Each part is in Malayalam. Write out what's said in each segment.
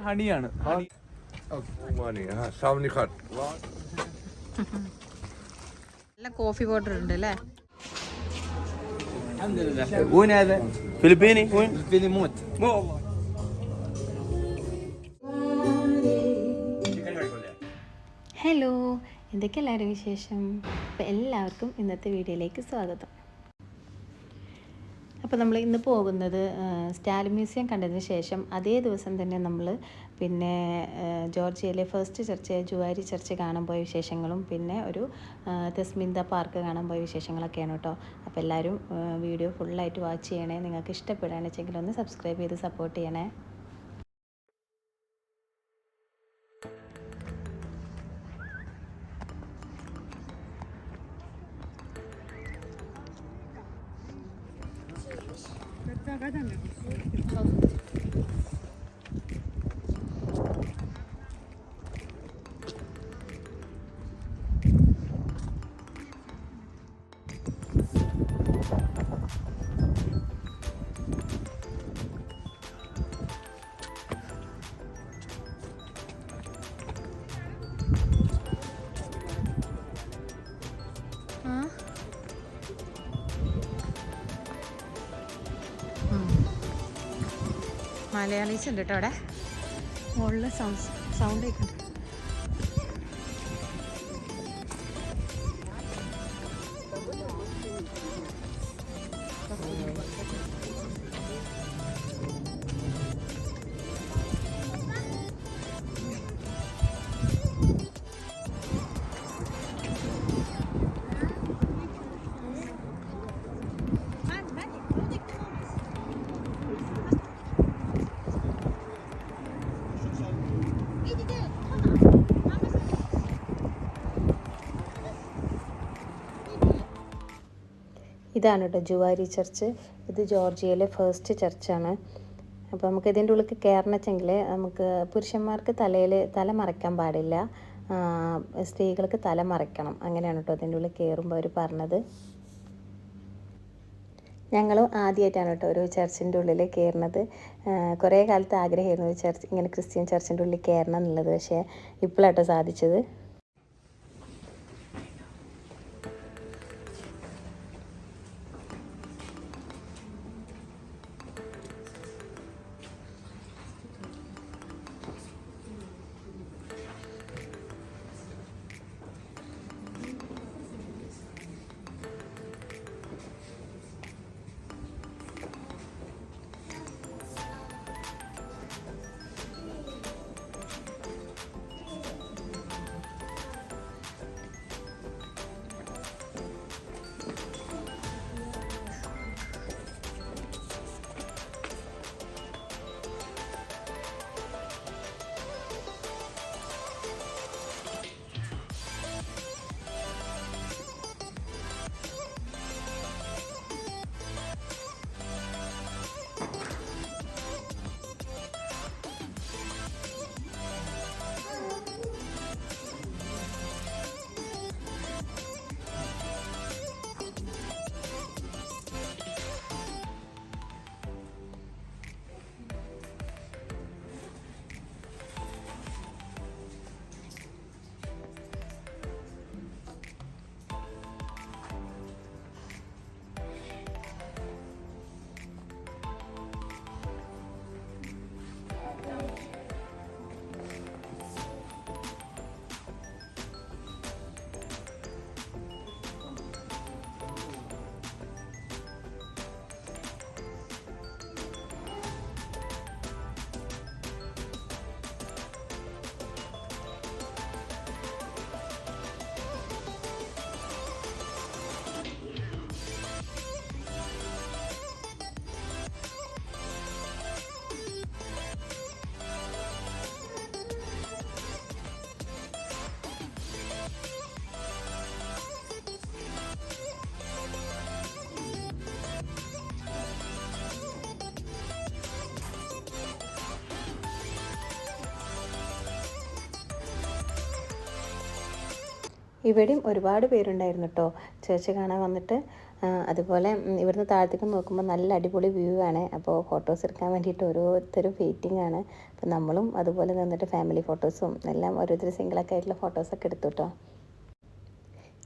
ഹണിയാണ്. നല്ല കോഫി പൗഡർ ഉണ്ട് അല്ലേ? وين هذا؟ فلبيني؟ وين؟ فلبيني موت. مو والله. ഹലോ, എന്തൊക്കെ എല്ലാവരും വിശേഷം? അപ്പോൾ എല്ലാവർക്കും ഇന്നത്തെ വീഡിയോയിലേക്ക് സ്വാഗതം. അപ്പോൾ നമ്മൾ ഇന്ന് പോകുന്നത് സ്റ്റാലിൻ മ്യൂസിയം കണ്ടതിന് ശേഷം അതേ ദിവസം തന്നെ നമ്മൾ പിന്നെ ജോർജിയയിലെ ഫസ്റ്റ് ചർച്ച് ജുവാരി ചർച്ച് കാണാൻ പോയ വിശേഷങ്ങളും പിന്നെ ഒരു തെസ്മിന്ദ പാർക്ക് കാണാൻ പോയ വിശേഷങ്ങളൊക്കെയാണ് കേട്ടോ. അപ്പോൾ എല്ലാവരും വീഡിയോ ഫുള്ളായിട്ട് വാച്ച് ചെയ്യണേ. നിങ്ങൾക്ക് ഇഷ്ടപ്പെടുകയാണെന്ന് വെച്ചെങ്കിൽ ഒന്ന് സബ്സ്ക്രൈബ് ചെയ്ത് സപ്പോർട്ട് ചെയ്യണേ. മലയാളീസ് ഉണ്ട് കേട്ടോ അവിടെ. മുകളിൽ സൗണ്ട് കേൾക്കുന്നുണ്ട്. ഇതാണ് കേട്ടോ ജുവാരി ചർച്ച്. ഇത് ജോർജിയയിലെ ഫസ്റ്റ് ചർച്ചാണ്. അപ്പോൾ നമുക്ക് ഇതിൻ്റെ ഉള്ളിൽ കയറണമെങ്കിൽ നമുക്ക് പുരുഷന്മാർക്ക് തല മറയ്ക്കാൻ പാടില്ല, സ്ത്രീകൾക്ക് തല മറയ്ക്കണം. അങ്ങനെയാണ് കേട്ടോ ഇതിൻ്റെ ഉള്ളിൽ കയറുമ്പോൾ അവർ പറഞ്ഞത്. ഞങ്ങളും ആദ്യമായിട്ടാണ് കേട്ടോ ഒരു ചർച്ചിൻ്റെ ഉള്ളിൽ കയറുന്നത്. കുറേ കാലത്ത് ആഗ്രഹമായിരുന്നു ഒരു ചർച്ച്, ഇങ്ങനെ ക്രിസ്ത്യൻ ചർച്ചിൻ്റെ ഉള്ളിൽ കയറണം എന്നുള്ളത്. പക്ഷേ ഇപ്പോഴാട്ടോ സാധിച്ചത്. ഇവിടെയും ഒരുപാട് പേരുണ്ടായിരുന്നു കേട്ടോ ചർച്ച് കാണാൻ വന്നിട്ട്. അതുപോലെ ഇവിടുന്ന് താഴത്തേക്ക് നോക്കുമ്പോൾ നല്ല അടിപൊളി വ്യൂ ആണ്. അപ്പോൾ ഫോട്ടോസ് എടുക്കാൻ വേണ്ടിയിട്ട് ഓരോരുത്തരും വെയിറ്റിംഗ് ആണ്. അപ്പോൾ നമ്മളും അതുപോലെ നിന്നിട്ട് ഫാമിലി ഫോട്ടോസും എല്ലാം ഓരോരുത്തർ സിംഗിളൊക്കെ ആയിട്ടുള്ള ഫോട്ടോസൊക്കെ എടുത്തു കേട്ടോ.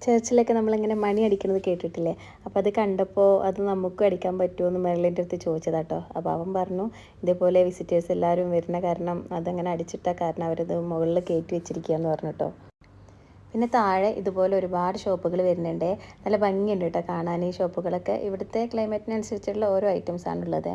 ചർച്ചിലൊക്കെ നമ്മളിങ്ങനെ മണി അടിക്കുന്നത് കേട്ടിട്ടില്ലേ? അപ്പോൾ അത് കണ്ടപ്പോൾ അത് നമുക്കും അടിക്കാൻ പറ്റുമോ എന്ന് മെർലിൻ്റെ അടുത്ത് ചോദിച്ചതാട്ടോ. അപ്പോൾ അവൻ പറഞ്ഞു ഇതേപോലെ വിസിറ്റേഴ്സ് എല്ലാവരും വരുന്ന കാരണം അതങ്ങനെ അടിച്ചിട്ട കാരണം അവരത് മുകളിൽ കയറ്റി വെച്ചിരിക്കുകയെന്ന് പറഞ്ഞു കേട്ടോ. പിന്നെ താഴെ ഇതുപോലെ ഒരുപാട് ഷോപ്പുകൾ വരുന്നുണ്ട്. നല്ല ഭംഗിയുണ്ട് കേട്ടോ കാണാൻ ഈ ഷോപ്പുകളൊക്കെ. ഇവിടുത്തെ ക്ലൈമറ്റിനനുസരിച്ചുള്ള ഓരോ ഐറ്റംസ് ആണുള്ളത്.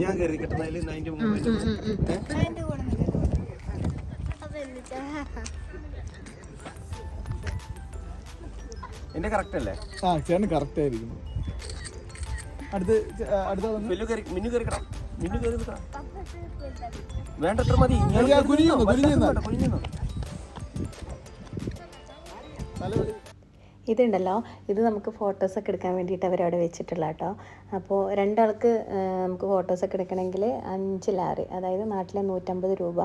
ഞാൻ കയറി കിട്ടുന്നതിൽ അതിൻ്റെ മുമ്പ് എന്റെ കറക്റ്റ് അല്ലേ? ആ ചേട്ടൻ കറക്റ്റ് ആയിരിക്കും. വേണ്ടത്ര മതി. ഇതുണ്ടല്ലോ, ഇത് നമുക്ക് ഫോട്ടോസൊക്കെ എടുക്കാൻ വേണ്ടിയിട്ട് അവരവിടെ വെച്ചിട്ടുള്ള കേട്ടോ. അപ്പോൾ രണ്ടാൾക്ക് നമുക്ക് ഫോട്ടോസൊക്കെ എടുക്കണമെങ്കിൽ 5 ലാറി, അതായത് നാട്ടിലെ 150 രൂപ.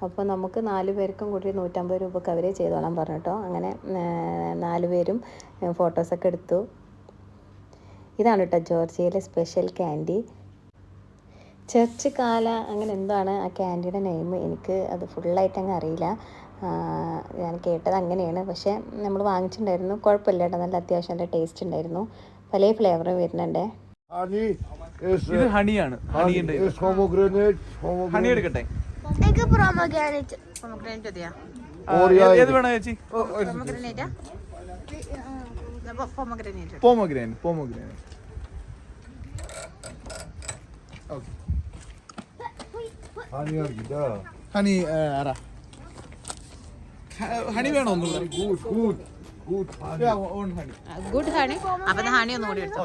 അപ്പോൾ നമുക്ക് 4 പേർക്കും കൂടി 150 രൂപക്ക് അവരെ ചെയ്തോളാൻ പറഞ്ഞു കേട്ടോ. അങ്ങനെ 4 പേരും ഫോട്ടോസൊക്കെ എടുത്തു. ഇതാണ് കേട്ടോ ജോർജിയയിലെ സ്പെഷ്യൽ ക്യാൻഡി. ചർച്ച് കാല അങ്ങനെ എന്താണ് ആ ക്യാൻഡിയുടെ നെയിം, എനിക്ക് അത് ഫുള്ളായിട്ട് അങ്ങ് അറിയില്ല. ഞാൻ കേട്ടത് അങ്ങനെയാണ്. പക്ഷേ നമ്മൾ വാങ്ങിച്ചിട്ടുണ്ടായിരുന്നു, കുഴപ്പമില്ല കേട്ടോ, നല്ല അത്യാവശ്യം നല്ല ടേസ്റ്റ് ഉണ്ടായിരുന്നു. പല ഫ്ലേവറും വരുന്നുണ്ട്. ഇത് ഹണിയാണ്. ഹണി എടുക്കട്ടെ? ഏത് വേണം ചേച്ചി? പോമോഗ്രാനൈറ്റ്. ഹണി ആരാ? ഹണി വേണോ? Good honey. അപ്പൊ ഹണി ഒന്നും കൂടി എടുത്തോ.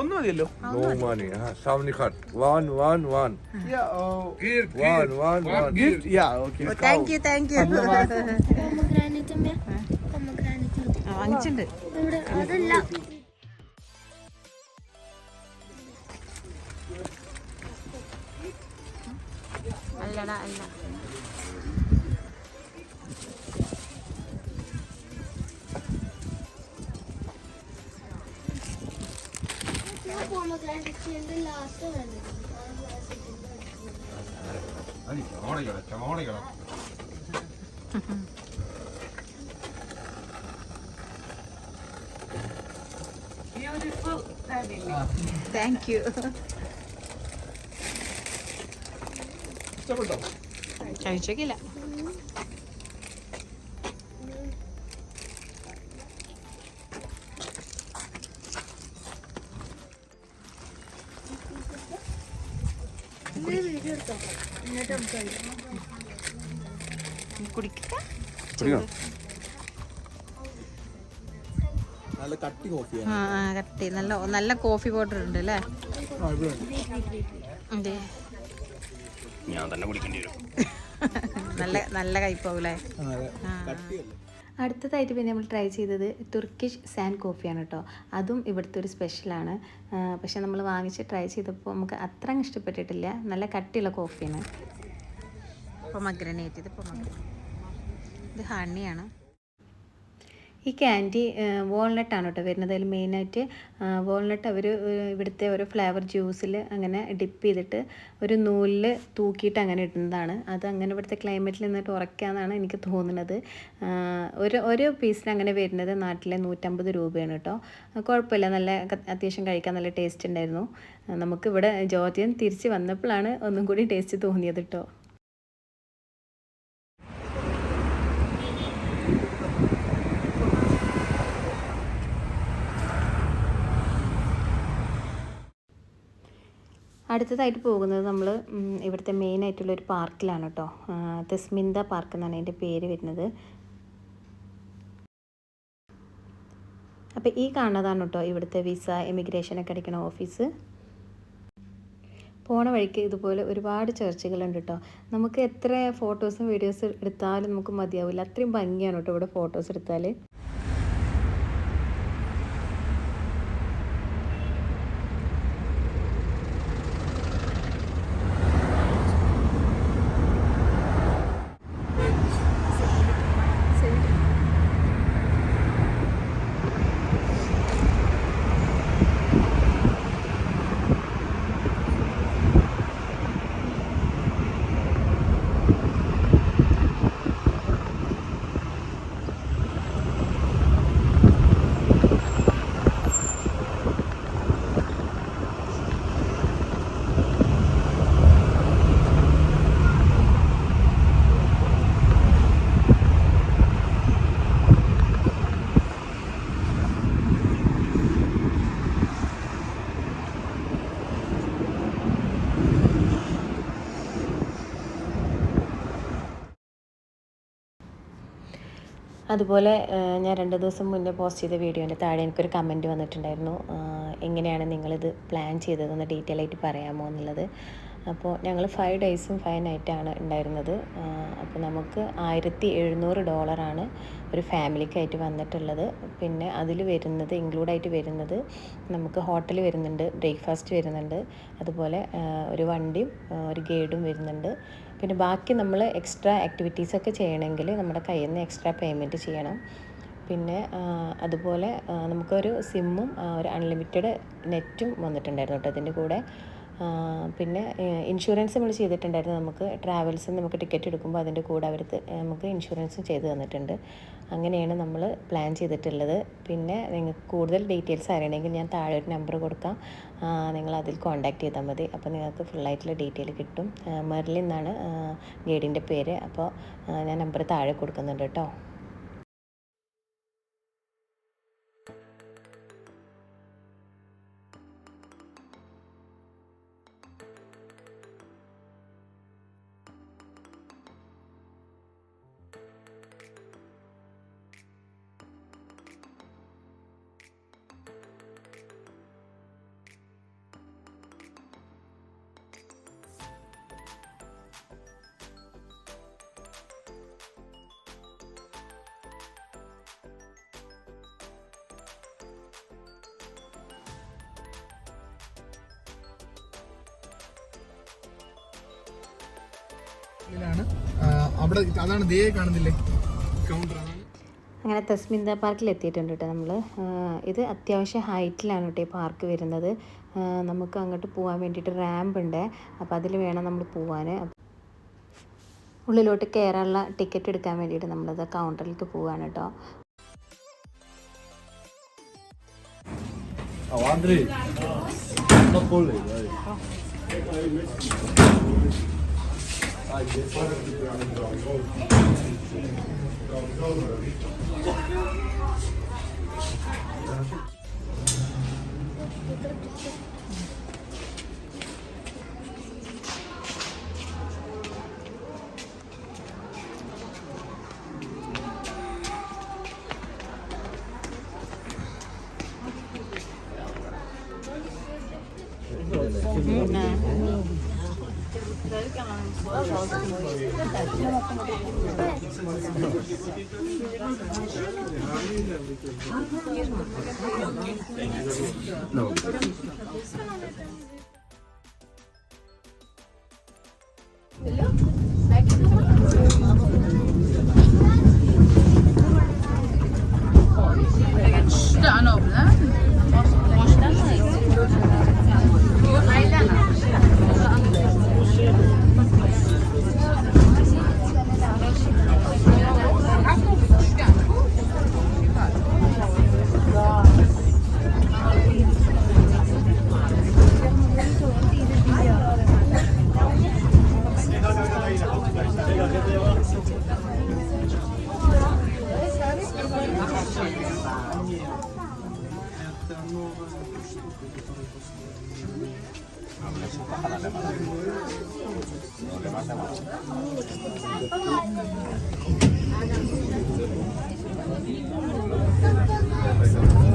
ഒന്നും മതിയല്ലോ. വാങ്ങിച്ചിട്ടുണ്ട്. അല്ലടാ അല്ല. Thank you. ഇഷ്ടപ്പെട്ടോ? കഴിച്ചോക്കില്ല. നല്ല കട്ടി കോഫി. കട്ടി നല്ല കോഫി പൗഡർ ഉണ്ട് അല്ലേ? ഞാൻ തന്നെ കുടിക്കേണ്ടി വരും. നല്ല കയ്പാവൂലേ? അടുത്തതായിട്ട് പിന്നെ നമ്മൾ ട്രൈ ചെയ്തത് തുർക്കിഷ് സാൻഡ് കോഫിയാണ് കേട്ടോ. അതും ഇവിടുത്തെ ഒരു സ്പെഷ്യലാണ്. പക്ഷെ നമ്മൾ വാങ്ങിച്ച് ട്രൈ ചെയ്തപ്പോൾ നമുക്ക് അത്ര ഇഷ്ടപ്പെട്ടിട്ടില്ല. നല്ല കട്ടിയുള്ള കോഫിയാണ്. ഇത് ഹണിയാണ്. ഈ ക്യാൻഡി വാൾനട്ടാണ് കേട്ടോ വരുന്നത്. അതിൽ മെയിനായിട്ട് വാൾനട്ട് അവർ ഇവിടുത്തെ ഒരു ഫ്ലേവർ ജ്യൂസിൽ അങ്ങനെ ഡിപ്പ് ചെയ്തിട്ട് ഒരു നൂലിൽ തൂക്കിയിട്ട് അങ്ങനെ ഇടുന്നതാണ്. അത് അങ്ങനെ ഇവിടുത്തെ ക്ലൈമറ്റിൽ നിന്നിട്ട് ഉറക്കാന്നാണ് എനിക്ക് തോന്നുന്നത്. ഒരു പീസിന് അങ്ങനെ വരുന്നത് നാട്ടിലെ 150 രൂപയാണ് കേട്ടോ. കുഴപ്പമില്ല, നല്ല അത്യാവശ്യം കഴിക്കാൻ നല്ല ടേസ്റ്റ് ഉണ്ടായിരുന്നു. നമുക്കിവിടെ ജോർജിയൻ തിരിച്ച് വന്നപ്പോഴാണ് ഒന്നും കൂടി ടേസ്റ്റ് തോന്നിയത് കേട്ടോ. അടുത്തതായിട്ട് പോകുന്നത് നമ്മൾ ഇവിടുത്തെ മെയിനായിട്ടുള്ളൊരു പാർക്കിലാണ് കേട്ടോ. തെസ്മിന്ത പാർക്ക് എന്നാണ് അതിൻ്റെ പേര് വരുന്നത്. അപ്പോൾ ഈ കാണുന്നതാണ് കേട്ടോ ഇവിടുത്തെ വിസ എമിഗ്രേഷനൊക്കെ അടിക്കണ ഓഫീസ്. പോണ വഴിക്ക് ഇതുപോലെ ഒരുപാട് ചർച്ചുകളുണ്ട് കേട്ടോ. നമുക്ക് എത്ര ഫോട്ടോസും വീഡിയോസും എടുത്താലും നമുക്ക് മതിയാവില്ല, അത്രയും ഭംഗിയാണ് കേട്ടോ ഇവിടെ ഫോട്ടോസ് എടുത്താൽ. അതുപോലെ ഞാൻ 2 ദിവസം മുന്നേ പോസ്റ്റ് ചെയ്ത വീഡിയോൻ്റെ താഴെ എനിക്കൊരു കമൻറ്റ് വന്നിട്ടുണ്ടായിരുന്നു, എങ്ങനെയാണ് നിങ്ങളിത് പ്ലാൻ ചെയ്തതെന്ന് ഡീറ്റെയിൽ ആയിട്ട് പറയാമോ എന്നുള്ളത്. അപ്പോൾ ഞങ്ങൾ 5 ഡേയ്സും 5 നൈറ്റാണ് ഉണ്ടായിരുന്നത്. അപ്പോൾ നമുക്ക് $1700 ഒരു ഫാമിലിക്കായിട്ട് വന്നിട്ടുള്ളത്. പിന്നെ അതിൽ വരുന്നത് ഇൻക്ലൂഡായിട്ട് വരുന്നത് നമുക്ക് ഹോട്ടൽ വരുന്നുണ്ട്, ബ്രേക്ക്ഫാസ്റ്റ് വരുന്നുണ്ട്, അതുപോലെ ഒരു വണ്ടിയും ഒരു ഗൈഡും വരുന്നുണ്ട്. പിന്നെ ബാക്കി നമ്മൾ എക്സ്ട്രാ ആക്ടിവിറ്റീസൊക്കെ ചെയ്യണമെങ്കിൽ നമ്മുടെ കയ്യിൽ നിന്ന് എക്സ്ട്രാ പേയ്മെൻറ്റ് ചെയ്യണം. പിന്നെ അതുപോലെ നമുക്കൊരു സിമ്മും ഒരു അൺലിമിറ്റഡ് നെറ്റും വന്നിട്ടുണ്ടായിരുന്നു കേട്ടോ അതിൻ്റെ കൂടെ. പിന്നെ ഇൻഷുറൻസ് നമ്മൾ ചെയ്തിട്ടുണ്ടായിരുന്നു. നമുക്ക് ട്രാവൽസിൽ നമുക്ക് ടിക്കറ്റ് എടുക്കുമ്പോൾ അതിൻ്റെ കൂടെ അവർ നമുക്ക് ഇൻഷുറൻസും ചെയ്ത് തന്നിട്ടുണ്ട്. അങ്ങനെയാണ് നമ്മൾ പ്ലാൻ ചെയ്തിട്ടുള്ളത്. പിന്നെ നിങ്ങൾക്ക് കൂടുതൽ ഡീറ്റെയിൽസ് അറിയണമെങ്കിൽ ഞാൻ താഴെ ഒരു നമ്പർ കൊടുക്കാം, നിങ്ങൾ അതിൽ കോൺടാക്ട് ചെയ്താൽ മതി. അപ്പോൾ നിങ്ങൾക്ക് ഫുള്ളായിട്ടുള്ള ഡീറ്റെയിൽ കിട്ടും. മെർലിൻ എന്നാണ് ഗൈഡിൻ്റെ പേര്. അപ്പോൾ ഞാൻ നമ്പർ താഴെ കൊടുക്കുന്നുണ്ട് കേട്ടോ. അവിടെ അതാണ് ദേ കാണുന്നില്ലേ കൗണ്ടർ. അങ്ങനെ തസ്മിന്ദ പാർക്കിൽ എത്തിയിട്ടുണ്ട് കേട്ടോ നമ്മൾ. ഇത് അത്യാവശ്യം ഹൈറ്റിലാണ് കേട്ടോ ഈ പാർക്ക് വരുന്നത്. നമുക്ക് അങ്ങോട്ട് പോകാൻ വേണ്ടിയിട്ട് റാമ്പ് ഉണ്ട്. അപ്പോൾ അതിൽ വേണം നമ്മൾ പോകാൻ. ഉള്ളിലോട്ട് കയറാനുള്ള ടിക്കറ്റ് എടുക്കാൻ വേണ്ടിയിട്ട് നമ്മളത് കൗണ്ടറിലേക്ക് പോവാണ് കേട്ടോ.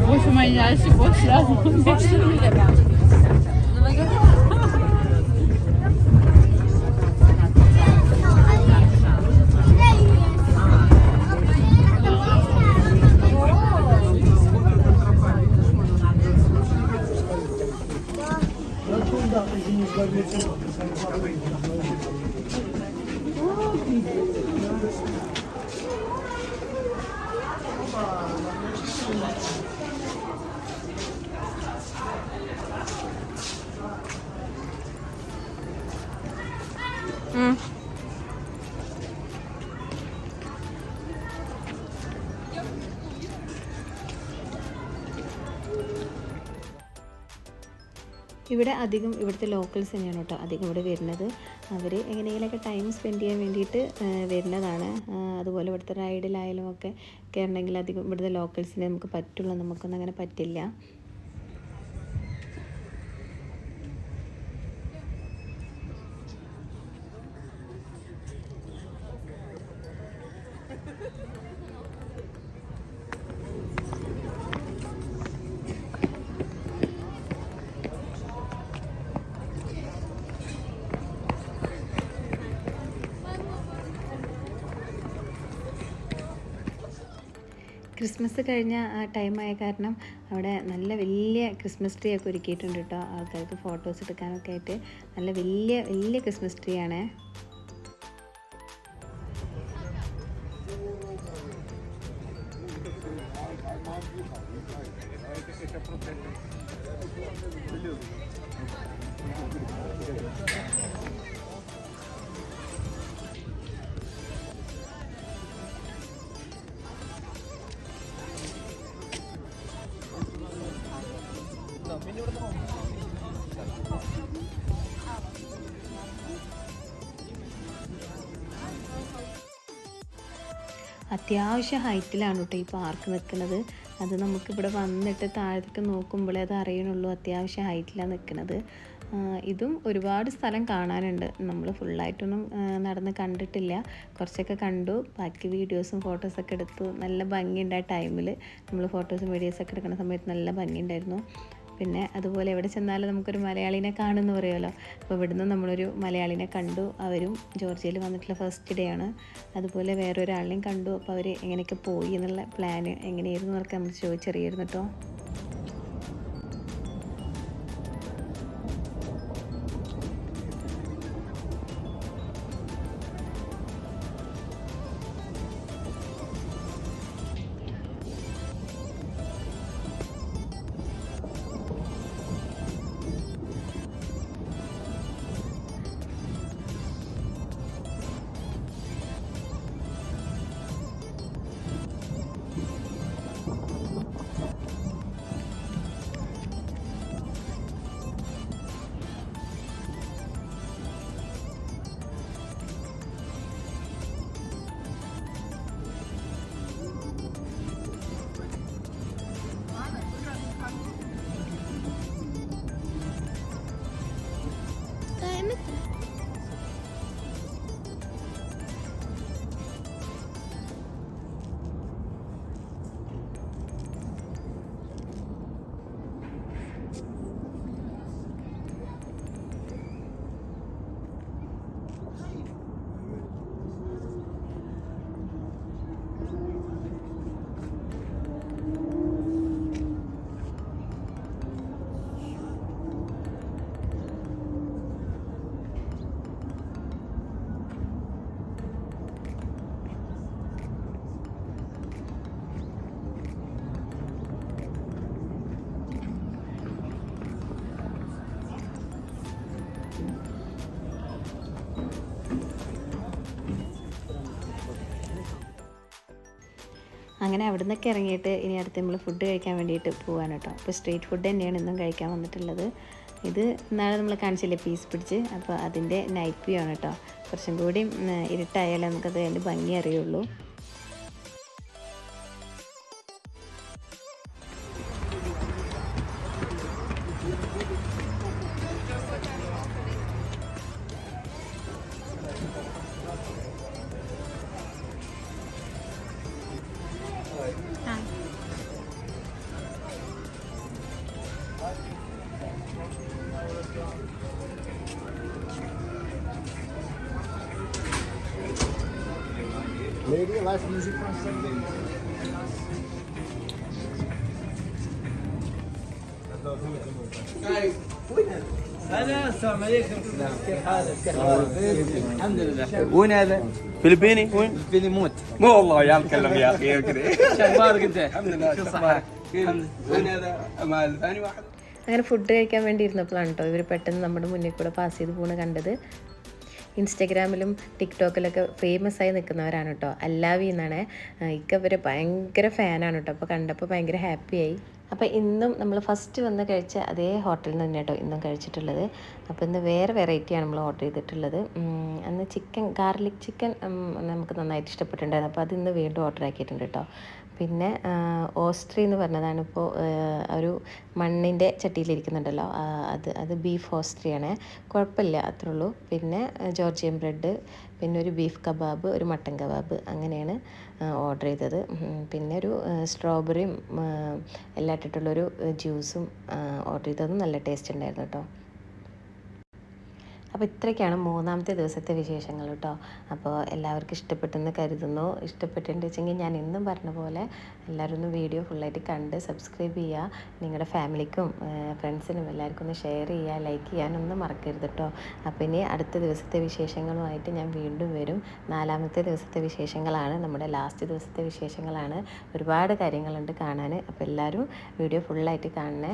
Hoşuma gelsin boş lazım. ഇവിടെ അധികം ഇവിടുത്തെ ലോക്കൽസ് തന്നെയാണ് കേട്ടോ അധികം ഇവിടെ വരുന്നത്. അവർ എങ്ങനെയെങ്കിലുമൊക്കെ ടൈം സ്പെൻഡ് ചെയ്യാൻ വേണ്ടിയിട്ട് വരുന്നതാണ്. അതുപോലെ ഇവിടുത്തെ റൈഡിലായാലും ഒക്കെ കയറണമെങ്കിൽ അധികം ഇവിടുത്തെ ലോക്കൽസിനെ നമുക്ക് പറ്റുള്ളൂ, നമുക്കൊന്നും അങ്ങനെ പറ്റില്ല. ക്രിസ്മസ് കഴിഞ്ഞ ടൈമായ കാരണം അവിടെ നല്ല വലിയ ക്രിസ്മസ് ട്രീ ഒക്കെ ഒരുക്കിയിട്ടുണ്ട് കേട്ടോ. ആൾക്കാർക്ക് ഫോട്ടോസ് എടുക്കാനൊക്കെ ആയിട്ട് നല്ല വലിയ വലിയ ക്രിസ്മസ് ട്രീ ആണ്. അത്യാവശ്യം ഹൈറ്റിലാണ് കേട്ടോ ഈ പാർക്ക് നിൽക്കുന്നത്. അത് നമുക്കിവിടെ വന്നിട്ട് താഴത്തേക്ക് നോക്കുമ്പോഴേ അത് അറിയണുള്ളൂ, അത്യാവശ്യം ഹൈറ്റിലാണ് നിൽക്കുന്നത്. ഇതും ഒരുപാട് സ്ഥലം കാണാനുണ്ട്. നമ്മൾ ഫുള്ളായിട്ടൊന്നും നടന്ന് കണ്ടിട്ടില്ല, കുറച്ചൊക്കെ കണ്ടു. ബാക്കി വീഡിയോസും ഫോട്ടോസൊക്കെ എടുത്തു. നല്ല ഭംഗിയുണ്ട് ആ ടൈമിൽ. നമ്മൾ ഫോട്ടോസും വീഡിയോസൊക്കെ എടുക്കുന്ന സമയത്ത് നല്ല ഭംഗിയുണ്ടായിരുന്നു. പിന്നെ അതുപോലെ എവിടെ ചെന്നാലും നമുക്കൊരു മലയാളീനെ കാണുമെന്ന് പറയുമല്ലോ. അപ്പോൾ ഇവിടുന്ന് നമ്മളൊരു മലയാളീനെ കണ്ടു. അവരും ജോർജിയയിൽ വന്നിട്ടുള്ള ഫസ്റ്റ് ഡേ ആണ്. അതുപോലെ വേറൊരാളിനെയും കണ്ടു. അപ്പോൾ അവർ എങ്ങനെയൊക്കെ പോയി എന്നുള്ള പ്ലാന് എങ്ങനെയായിരുന്നു എന്നൊക്കെ നമ്മൾ ചോദിച്ചറിയായിരുന്നു കേട്ടോ. അങ്ങനെ അവിടെ നിന്നൊക്കെ ഇറങ്ങിയിട്ട് ഇനി അടുത്ത് നമ്മൾ ഫുഡ് കഴിക്കാൻ വേണ്ടിയിട്ട് പോകാൻ കേട്ടോ. അപ്പോൾ സ്ട്രീറ്റ് ഫുഡ് തന്നെയാണ് ഇന്നും കഴിക്കാൻ വന്നിട്ടുള്ളത്. ഇത് നാളെ നമ്മൾ കാണിച്ചില്ലേ പീസ് പിടിച്ച്, അപ്പോൾ അതിൻ്റെ നൈറ്റ് വ്യൂ ആണ് കേട്ടോ. കുറച്ചും കൂടി ഇരുട്ടായാലേ നമുക്കത് അതിൻ്റെ ഭംഗി അറിയുള്ളൂ. Lady, live music for a second. السلام عليكم. كيف حالك؟ الحمد لله. وين هذا؟ فلبيني؟ وين؟ فيني موت. مو والله يا مكلم يا اخي كذا. شو اخبارك انت؟ الحمد لله. شو صحتك؟ وين هذا؟ مال ثاني واحد. അങ്ങനെ ഫുഡ് കഴിക്കാൻ വേണ്ടി ഇരുന്നപ്പോഴാണ് കേട്ടോ ഇവർ പെട്ടെന്ന് നമ്മുടെ മുന്നിൽ കൂടെ പാസ് ചെയ്ത് പോകുന്ന കണ്ടത്. ഇൻസ്റ്റഗ്രാമിലും ടിക്ടോക്കിലൊക്കെ ഫേമസ് ആയി നിൽക്കുന്നവരാണ് കേട്ടോ. അല്ലാവി എന്നാണ്. ഇവരെ ഭയങ്കര ഫാനാണ് കേട്ടോ. അപ്പോൾ കണ്ടപ്പോൾ ഭയങ്കര ഹാപ്പിയായി. അപ്പോൾ ഇന്നും നമ്മൾ ഫസ്റ്റ് വന്ന് കഴിച്ച അതേ ഹോട്ടലിൽ നിന്ന് തന്നെ കേട്ടോ ഇന്നും കഴിച്ചിട്ടുള്ളത്. അപ്പോൾ ഇന്ന് വേറെ വെറൈറ്റിയാണ് നമ്മൾ ഓർഡർ ചെയ്തിട്ടുള്ളത്. അന്ന് ഗാർലിക് ചിക്കൻ നമുക്ക് നന്നായിട്ട് ഇഷ്ടപ്പെട്ടിട്ടുണ്ടായിരുന്നു. അപ്പോൾ അത് ഇന്ന് വീണ്ടും ഓർഡർ ആക്കിയിട്ടുണ്ട് കേട്ടോ. പിന്നെ ഓസ്ട്രി എന്ന് പറഞ്ഞതാണ്. ഇപ്പോൾ ഒരു മണ്ണിൻ്റെ ചട്ടിയിലിരിക്കുന്നുണ്ടല്ലോ, അത് ബീഫ് ഓസ്ട്രിയാണ്. കുഴപ്പമില്ല, അത്രേ ഉള്ളൂ. പിന്നെ ജോർജിയൻ ബ്രെഡ്, പിന്നെ ഒരു ബീഫ് കബാബ്, ഒരു മട്ടൻ കബാബ്, അങ്ങനെയാണ് ഓർഡർ ചെയ്തത്. പിന്നെ ഒരു സ്ട്രോബെറിയും എല്ലാം ഇട്ടിട്ടുള്ളൊരു ജ്യൂസും ഓർഡർ ചെയ്തതും നല്ല ടേസ്റ്റ് ഉണ്ടായിരുന്നു കേട്ടോ. അപ്പോൾ ഇത്രയൊക്കെയാണ് 3ാമത്തെ ദിവസത്തെ വിശേഷങ്ങൾ കേട്ടോ. അപ്പോൾ എല്ലാവർക്കും ഇഷ്ടപ്പെട്ടെന്ന് കരുതുന്നു. ഇഷ്ടപ്പെട്ടിട്ടുണ്ട് വെച്ചെങ്കിൽ ഞാൻ എന്നും പറഞ്ഞ പോലെ എല്ലാവരും ഒന്ന് വീഡിയോ ഫുള്ളായിട്ട് കണ്ട് സബ്സ്ക്രൈബ് ചെയ്യുക. നിങ്ങളുടെ ഫാമിലിക്കും ഫ്രണ്ട്സിനും എല്ലാവർക്കും ഒന്ന് ഷെയർ ചെയ്യുക, ലൈക്ക് ചെയ്യാനൊന്നും മറക്കരുത് കേട്ടോ. അപ്പോൾ ഇനി അടുത്ത ദിവസത്തെ വിശേഷങ്ങളുമായിട്ട് ഞാൻ വീണ്ടും വരും. 4ാമത്തെ ദിവസത്തെ വിശേഷങ്ങളാണ്, നമ്മുടെ ലാസ്റ്റ് ദിവസത്തെ വിശേഷങ്ങളാണ്. ഒരുപാട് കാര്യങ്ങളുണ്ട് കാണാൻ. അപ്പോൾ എല്ലാവരും വീഡിയോ ഫുള്ളായിട്ട് കാണണേ.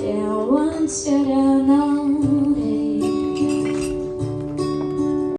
There once stood an